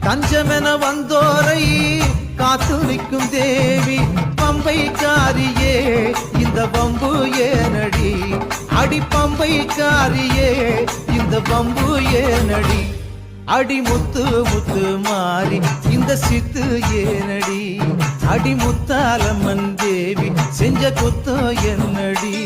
தஞ்சமென வந்தோரை காத்து நிற்கும் தேவி பம்பைக்காரியே இந்த பம்பு ஏனடி அடி பம்பைக்காரியே இந்த பம்பு ஏனடி அடி முத்து முத்து மாறி இந்த சித்து ஏனடி அடி முத்தாலம்மன் தேவி செஞ்ச குத்தம் என்னடி